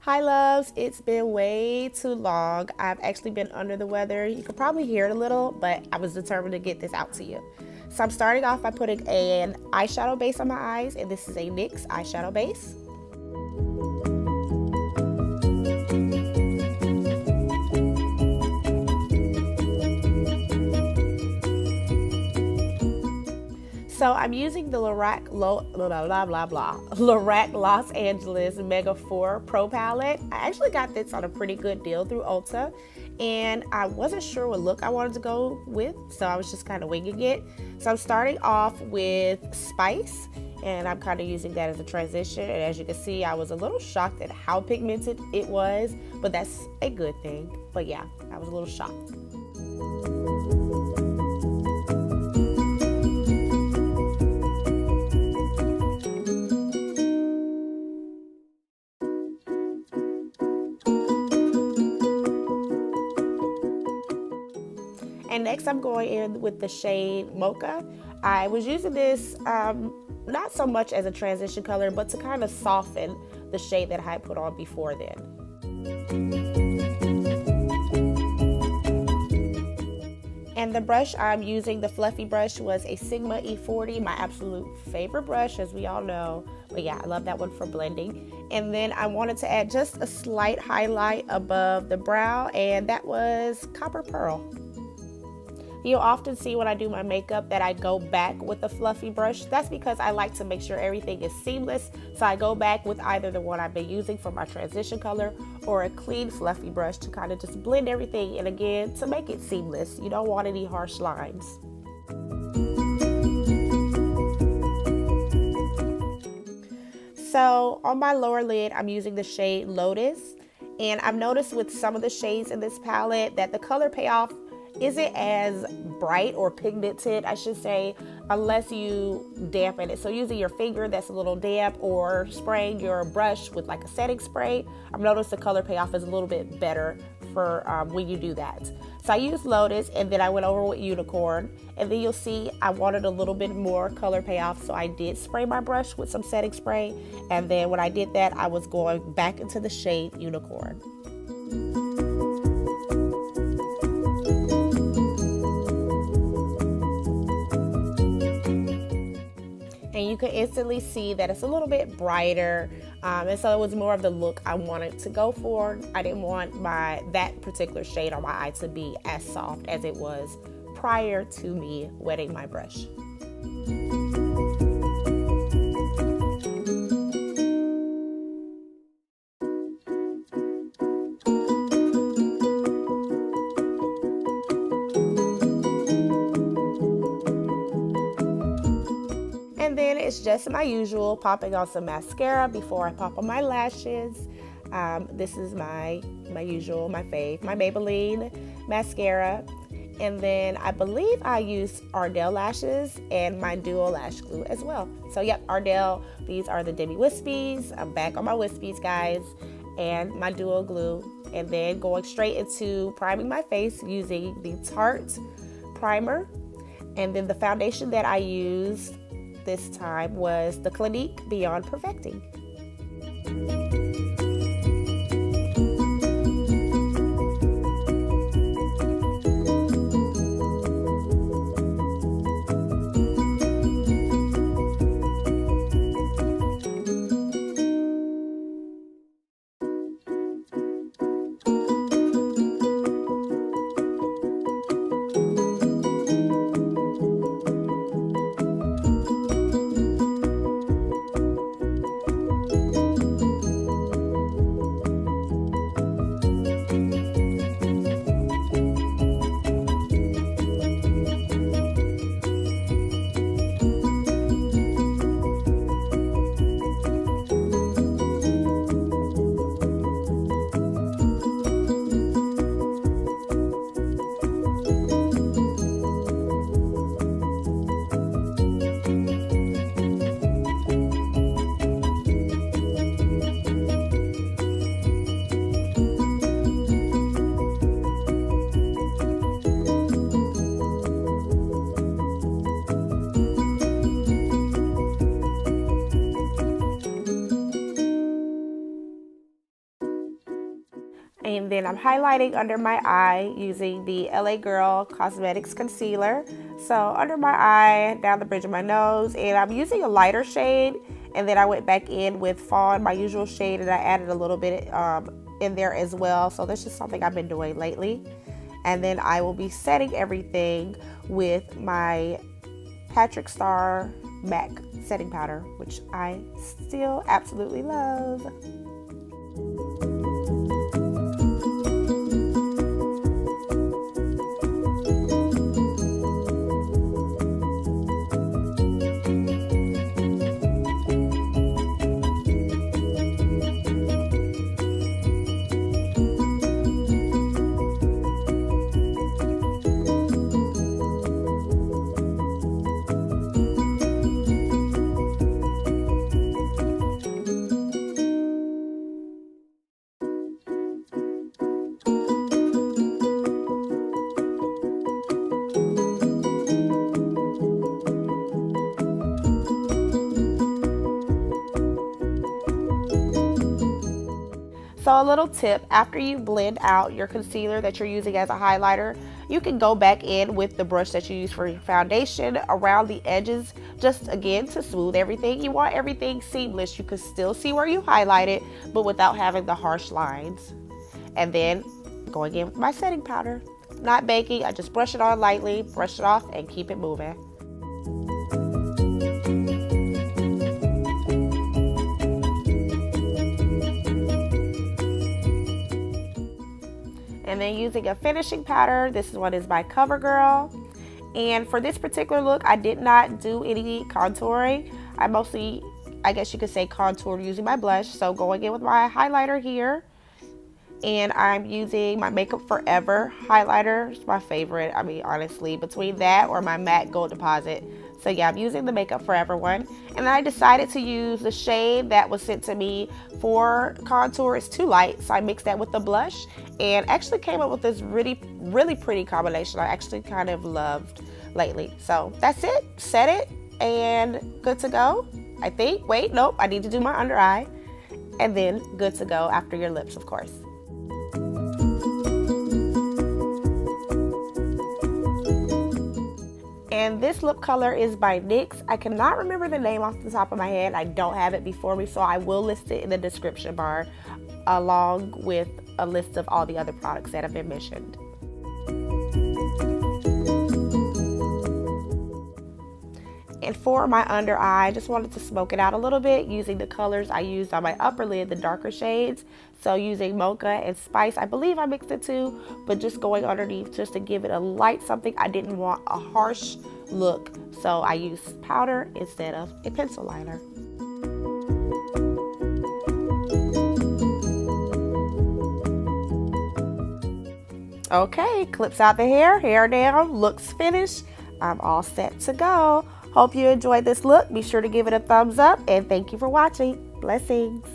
Hi loves, it's been way too long. I've actually been under the weather. You could probably hear it a little, but I was determined to get this out to you. So I'm starting off by putting an eyeshadow base on my eyes, and this is a NYX Eye Shadow Base. So I'm using the Lorac Los Angeles Mega 4 Pro palette. I actually got this on a pretty good deal through Ulta, and I wasn't sure what look I wanted to go with, so I was just kind of winging it. So I'm starting off with Spice, and I'm kind of using that as a transition. And as you can see, I was a little shocked at how pigmented it was, but that's a good thing. But yeah, I was a little shocked. And next I'm going in with the shade Mocha. I was using this not so much as a transition color, but to kind of soften the shade that I had put on before then. And the brush I'm using, the fluffy brush, was a Sigma E40, my absolute favorite brush, as we all know. But yeah, I love that one for blending. And then I wanted to add just a slight highlight above the brow, and that was Copper Pearl. You'll often see when I do my makeup that I go back with a fluffy brush. That's because I like to make sure everything is seamless. So I go back with either the one I've been using for my transition color or a clean fluffy brush to kind of just blend everything in again to make it seamless. You don't want any harsh lines. So on my lower lid, I'm using the shade Lotus. And I've noticed with some of the shades in this palette that the color payoff isn't as bright or pigmented, I should say, unless you dampen it. So using your finger that's a little damp or spraying your brush with like a setting spray, I've noticed the color payoff is a little bit better for when you do that. So I used Lotus, and then I went over with Unicorn, and then you'll see I wanted a little bit more color payoff, so I did spray my brush with some setting spray, and then when I did that, I was going back into the shade Unicorn. And you can instantly see that it's a little bit brighter, and so it was more of the look I wanted to go for. I didn't want that particular shade on my eye to be as soft as it was prior to me wetting my brush. And then it's just my usual, popping on some mascara before I pop on my lashes. This is my usual, my fave, my Maybelline mascara. And then I believe I use Ardell lashes and my Duo Lash Glue as well. So yep, Ardell, these are the Demi Wispies. I'm back on my Wispies, guys, and my Duo Glue. And then going straight into priming my face using the Tarte primer. And then the foundation that I used this time was the Clinique Beyond Perfecting. And then I'm highlighting under my eye using the LA Girl Cosmetics Concealer. So under my eye, down the bridge of my nose, and I'm using a lighter shade. And then I went back in with Fawn, my usual shade, and I added a little bit in there as well. So that's just something I've been doing lately. And then I will be setting everything with my Patrickstarrr MAC setting powder, which I still absolutely love. So a little tip, after you blend out your concealer that you're using as a highlighter, you can go back in with the brush that you use for your foundation around the edges, just again to smooth everything. You want everything seamless. You can still see where you highlighted, but without having the harsh lines. And then going in with my setting powder. Not baking, I just brush it on lightly, brush it off, and keep it moving. And then using a finishing powder, this one is by CoverGirl. And for this particular look, I did not do any contouring. I mostly, I guess you could say, contoured using my blush. So going in with my highlighter here. And I'm using my Makeup Forever highlighter. It's my favorite, I mean, honestly, between that or my matte gold deposit. So yeah, I'm using the Makeup Forever one. And I decided to use the shade that was sent to me for contour. It's too light, so I mixed that with the blush and actually came up with this really pretty combination I actually kind of loved lately. So that's it, set it, and good to go, I think. Wait, nope, I need to do my under eye. And then good to go after your lips, of course. And this lip color is by NYX. I cannot remember the name off the top of my head. I don't have it before me, so I will list it in the description bar along with a list of all the other products that have been mentioned. And for my under eye, I just wanted to smoke it out a little bit using the colors I used on my upper lid, the darker shades. So using Mocha and Spice, I believe I mixed it too, but just going underneath just to give it a light something. I didn't want a harsh look, so I used powder instead of a pencil liner. Okay, clips out the hair down, looks finished. I'm all set to go. Hope you enjoyed this look. Be sure to give it a thumbs up and thank you for watching. Blessings.